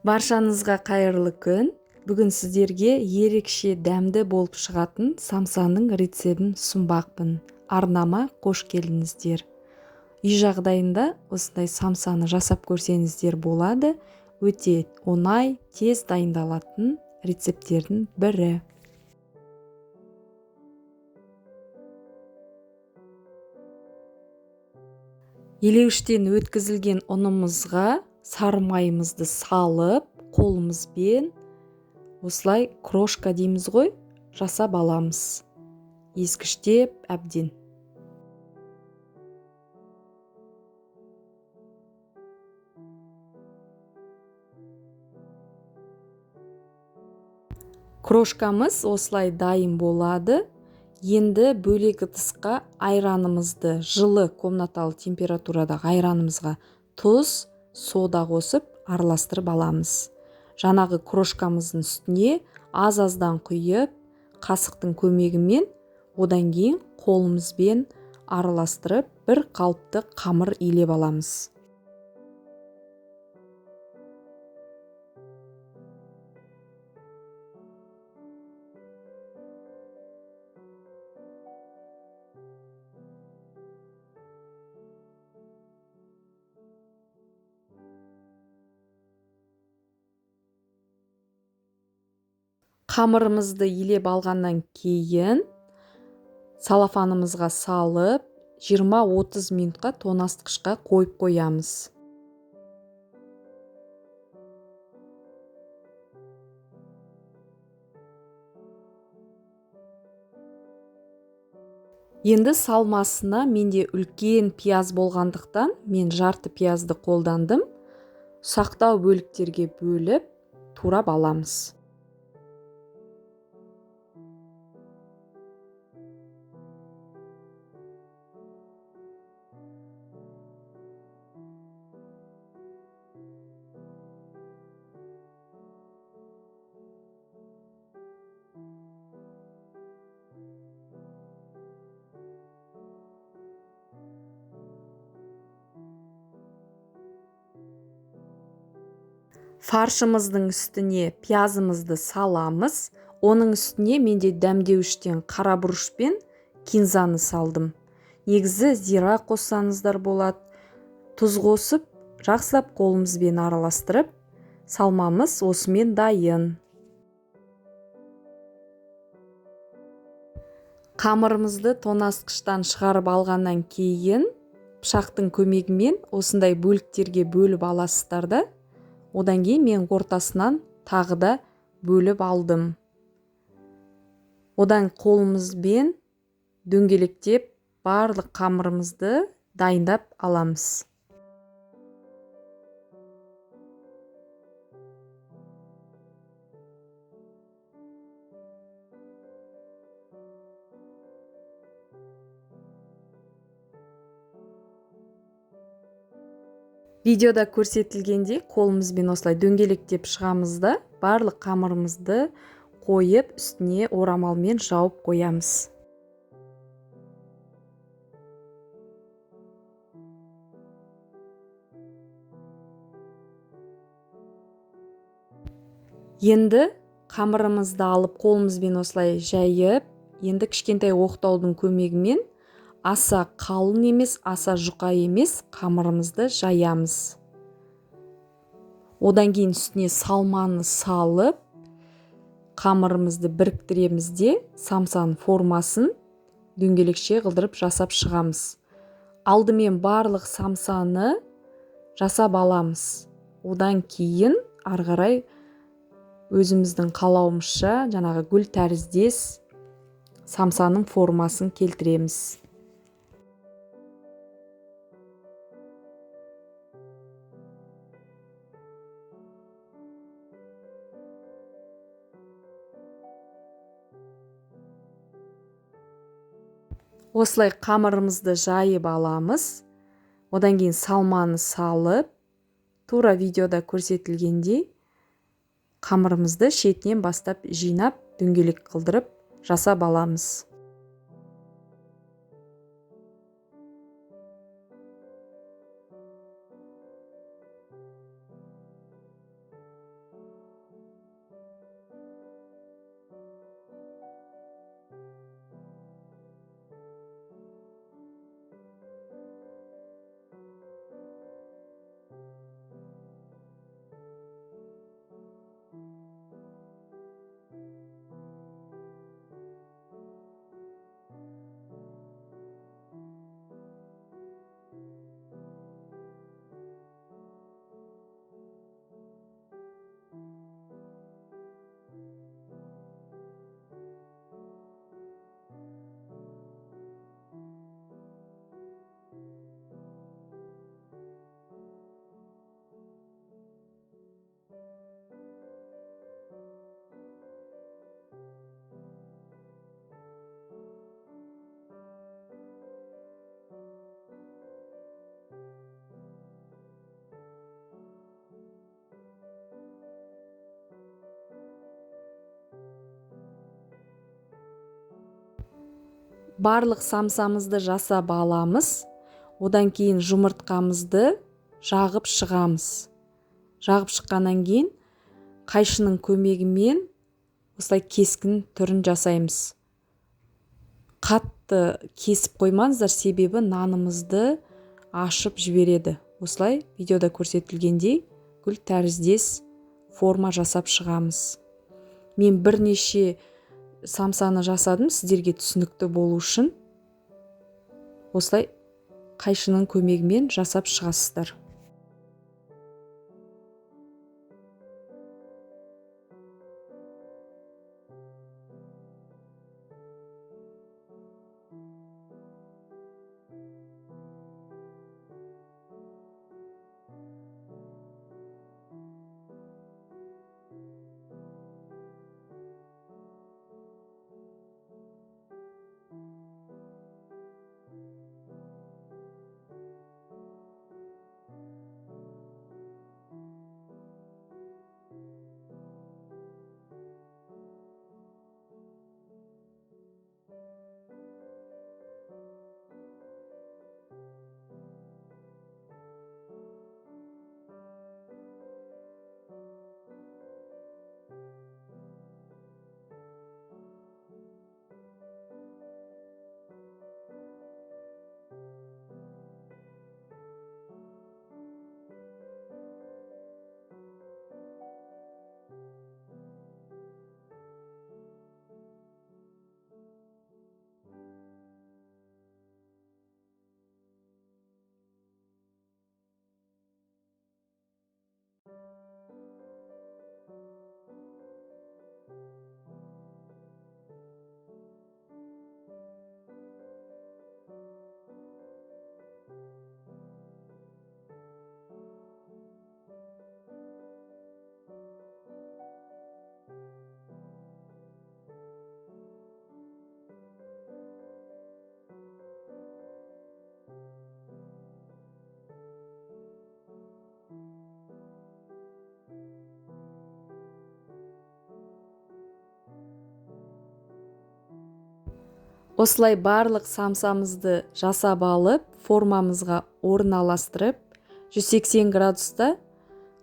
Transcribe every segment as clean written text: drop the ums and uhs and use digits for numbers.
Баршаңызға қайырлы күн. Бүгін сіздерге ерекше дәмді болып шығатын самсаның рецебін ұсынбақпын. Арнама қош келдіңіздер. Үй жағдайында осындай самсаны жасап көрсеңіздер болады. Өте оңай, тез дайындалатын рецептердің бірі. Елеуіштен өткізілген ұнымызға сары майымызды салып, қолымызбен осылай крошка дейміз ғой, жасап аламыз. Ескіштеп әбден. Крошкамыз осылай дайын болады. Енді бөлек ыдысқа айранымызды, жылы комнаталы температурадағы айранымызға тұз, сода қосып араластырып аламыз. Жаңағы крошкамыздың үстіне аз-аздан құйып, қасықтың көмегімен, одан кейін қолымызбен араластырып, бір қалыпты қамыр илеп аламыз. Қамырымызды илеп алғаннан кейін салафанымызға салып 20-30 минутқа тоңазытқышқа қойып қоямыз. Енді салмасына менде үлкен пияз болғандықтан мен жарты пиязды қолдандым. Ұсақтау бөліктерге бөліп турап аламыз. Фаршымыздың үстіне пиязымызды саламыз. Оның үстіне менде дәмдеуіштен қара бұрыш пен кинзаны салдым. Негізі зира қоссаңыздар болады. Тұз қосып, жақсылап қолымызбен араластырып, салмамыз осымен дайын. Қамырымызды тоңазытқыштан шығарып алғаннан кейін пышақтың көмегімен осындай бөліктерге бөліп аласыздар да. Одан кейін мен ортасынан тағы да бөліп алдым. Одан қолымызбен дөңгелектеп барлық қамырымызды дайындап аламыз. Видеода көрсетілгендей қолымызбен осылай дөңгелектеп шығамыз да, барлық қамырымызды қойып, үстіне орамалмен жауып қоямыз. Енді қамырымызды алып қолымызбен осылай жайып, енді кішкентай оқтаудың көмегімен аса қалың емес, аса жұқа емес қамырымызды жаямыз. Одан кейін үстіне салманы салып, қамырымызды біріктіреміз де самсаның формасын дөңгелекше қылдырып жасап шығамыз. Алдымен барлық самсаны жасап аламыз. Одан кейін ары қарай өзіміздің қалауымызша жаңағы гүл тәріздес самсаның формасын келтіреміз. Осылай қамырымызды жайып аламыз. Одан кейін салманы салып, тура видеода көрсетілгендей қамырымызды шетінен бастап жинап, дөңгелек қылдырып жасап аламыз. Барлық самсамызды жасап аламыз. Одан кейін жұмыртқамызды жағып шығамыз. Жағып шыққаннан кейін қайшының көмегімен осылай кескін түрін жасаймыз. Қатты кесіп қоймаңыздар, себебі нанымызды ашып жібереді. Осылай видеода көрсетілгендей гүл тәріздес форма жасап шығамыз. Мен бірнеше самсаны жасадым сіздерге түсінікті болу үшін. Осылай қайшының көмегімен жасап шығасыздар. Осылай барлық самсамызды жасап алып, формамызға орналастырып, 180 градуста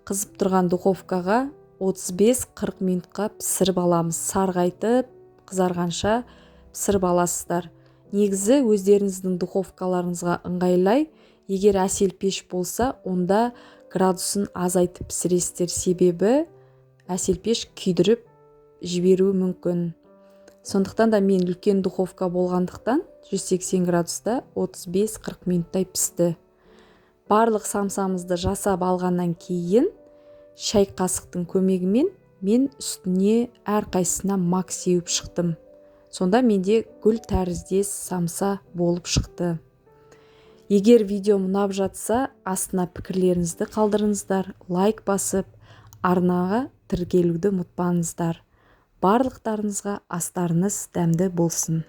қызып тұрған духовкаға 35-40 минутқа пісіріп аламыз. Сарғайтып, қызарғанша пісіріп аласыздар. Негізі өздеріңіздің духовкаларыңызға ыңғайлай, егер әсел пеш болса, онда градусын азайтып пісіресіздер, себебі әсел пеш күйдіріп жіберуі мүмкін. Сондықтан да мен үлкен духовка болғандықтан 180 градуста 35-40 минуттай пісті. Барлық самсамызды жасап алғаннан кейін шай қасықтың көмегімен мен үстіне әрқайсысына мак сеуіп шықтым. Сонда менде гүл тәріздес самса болып шықты. Егер видео ұнап жатса, астына пікірлеріңізді қалдырыңыздар, лайк басып, арнаға тіркелуді ұмытпаңыздар. Барлықтарыңызға астарыңыз дәмді болсын.